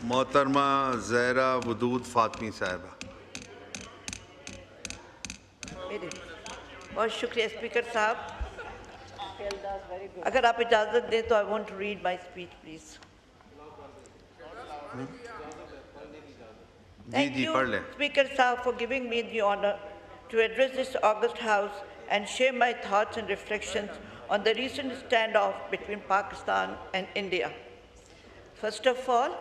मोहतरमा ज़हरा वदूद फातमी साहिबा। बहुत शुक्रिया स्पीकर साहब। अगर आप इजाज़त दें तो I want to read my speech please. Thank you, Speaker Sahab, for giving me the honor to address this August House and share my thoughts and reflections on the recent standoff between Pakistan and India. First of all,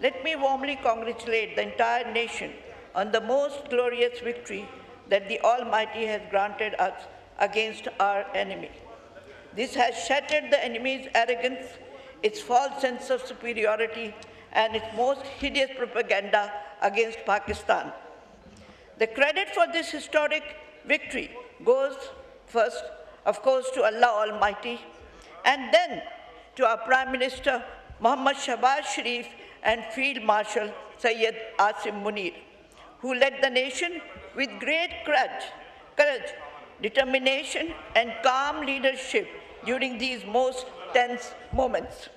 let me warmly congratulate the entire nation on the most glorious victory that the Almighty has granted us against our enemy. This has shattered the enemy's arrogance, its false sense of superiority, and its most hideous propaganda against Pakistan. The credit for this historic victory goes first, of course, to Allah Almighty, and then to our Prime Minister Mohammad Shahbaz Sharif and Field Marshal Syed Asim Munir, who led the nation with great courage, determination, and calm leadership during these most tense moments.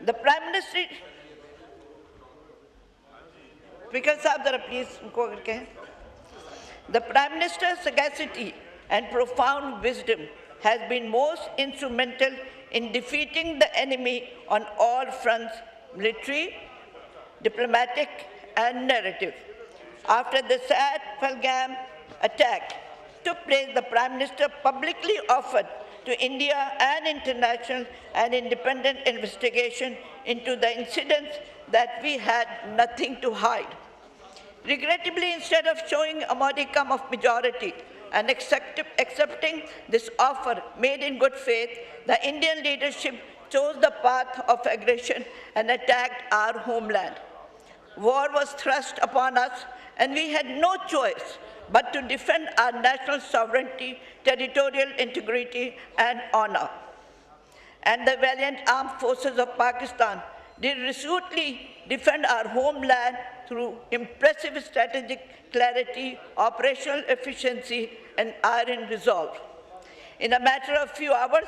The Prime Minister, Speaker Sahab, please, the Prime Minister's sagacity and profound wisdom has been most instrumental in defeating the enemy on all fronts, military, diplomatic, and narrative. After the sad Pahalgam attack took place, the Prime Minister publicly offered to India an international and independent investigation into the incidents that we had nothing to hide. Regrettably, instead of showing a modicum of majority and accepting this offer made in good faith, the Indian leadership chose the path of aggression and attacked our homeland. War was thrust upon us, and we had no choice but to defend our national sovereignty, territorial integrity, and honor. And the valiant armed forces of Pakistan did resolutely defend our homeland through impressive strategic clarity, operational efficiency, and iron resolve. In a matter of few hours,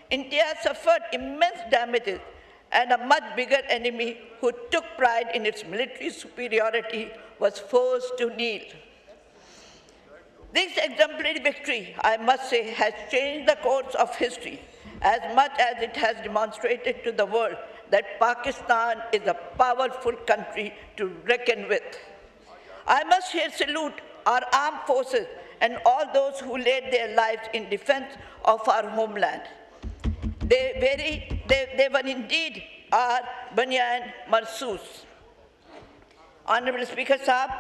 India suffered immense damages, and a much bigger enemy who took pride in its military superiority was forced to kneel. This exemplary victory, I must say, has changed the course of history as much as it has demonstrated to the world that Pakistan is a powerful country to reckon with. I must here salute our armed forces and all those who laid their lives in defense of our homeland. They were indeed our Banyan Marsus. Honorable Speaker Sahab,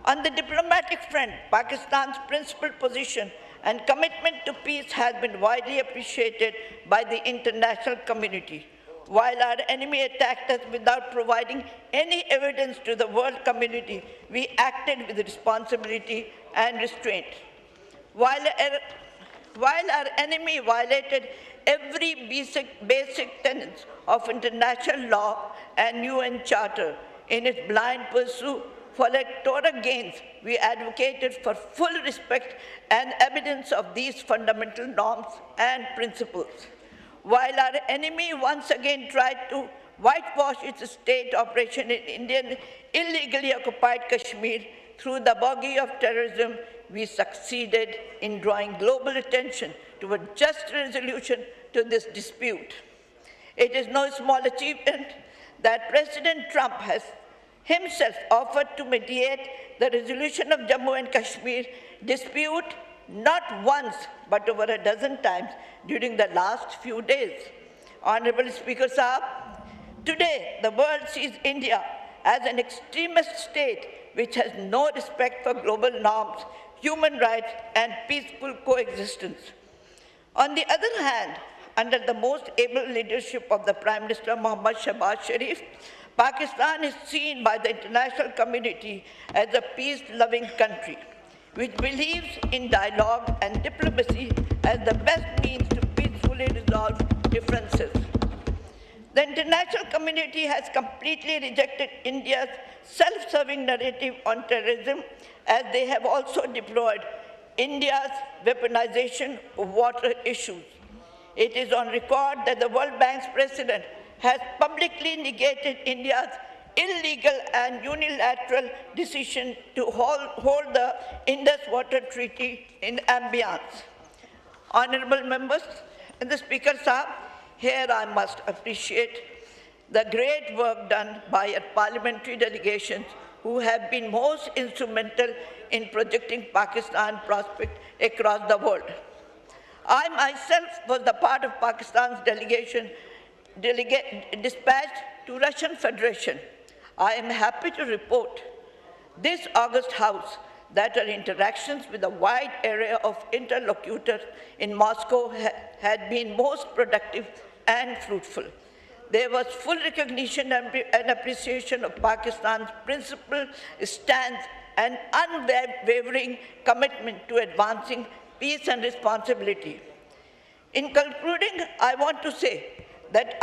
on the diplomatic front, Pakistan's principled position and commitment to peace has been widely appreciated by the international community. While our enemy attacked us without providing any evidence to the world community, we acted with responsibility and restraint. While our enemy violated every basic tenets of international law and UN Charter in its blind pursuit for electoral gains, we advocated for full respect and evidence of these fundamental norms and principles. While our enemy once again tried to whitewash its state operation in Indian illegally occupied Kashmir through the bogey of terrorism, we succeeded in drawing global attention to a just resolution to this dispute. It is no small achievement that President Trump has himself offered to mediate the resolution of Jammu and Kashmir dispute not once but over a dozen times during the last few days. Honorable Speaker Sahab, today the world sees India as an extremist state which has no respect for global norms, human rights, and peaceful coexistence. On the other hand, under the most able leadership of the Prime Minister Mohammad Shahbaz Sharif, Pakistan is seen by the international community as a peace-loving country, which believes in dialogue and diplomacy as the best means to peacefully resolve differences. The international community has completely rejected India's self-serving narrative on terrorism, as they have also deployed India's weaponization of water issues. It is on record that the World Bank's president has publicly negated India's illegal and unilateral decision to hold the Indus Water Treaty in abeyance. Honourable members and the Speaker Sahib, here I must appreciate the great work done by our parliamentary delegations who have been most instrumental in projecting Pakistan prospect across the world. I myself was the part of Pakistan's delegation dispatched to Russian Federation. I am happy to report this August House that our interactions with a wide array of interlocutors in Moscow had been most productive and fruitful. There was full recognition and appreciation of Pakistan's principled stance and unwavering commitment to advancing peace and responsibility. In concluding, I want to say that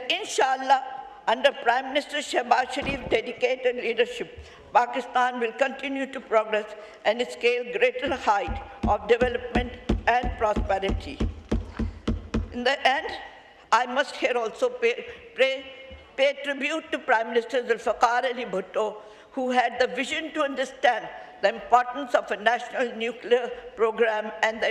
inshallah, under Prime Minister Shehbaz Sharif's dedicated leadership, Pakistan will continue to progress and scale greater height of development and prosperity. In the end, I must here also pay tribute to Prime Minister Zulfikar Ali Bhutto, who had the vision to understand the importance of a national nuclear program and the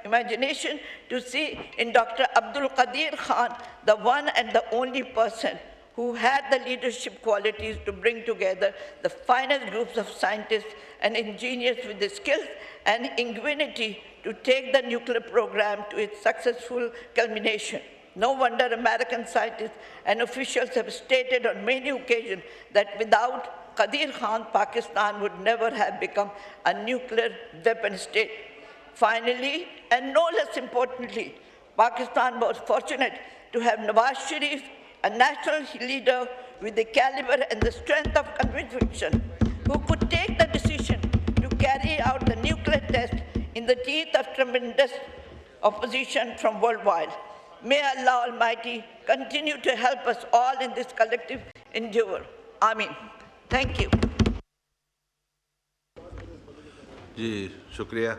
imagination to see in Dr. Abdul Qadir Khan the one and the only person who had the leadership qualities to bring together the finest groups of scientists and engineers with the skills and ingenuity to take the nuclear program to its successful culmination. No wonder American scientists and officials have stated on many occasions that without Qadir Khan, Pakistan would never have become a nuclear weapon state. Finally, and no less importantly, Pakistan was fortunate to have Nawaz Sharif, a national leader with the caliber and the strength of conviction, who could take the decision to carry out the nuclear test in the teeth of tremendous opposition from worldwide. May Allah Almighty continue to help us all in this collective endeavor. Ameen. Thank you. जी शुक्रिया।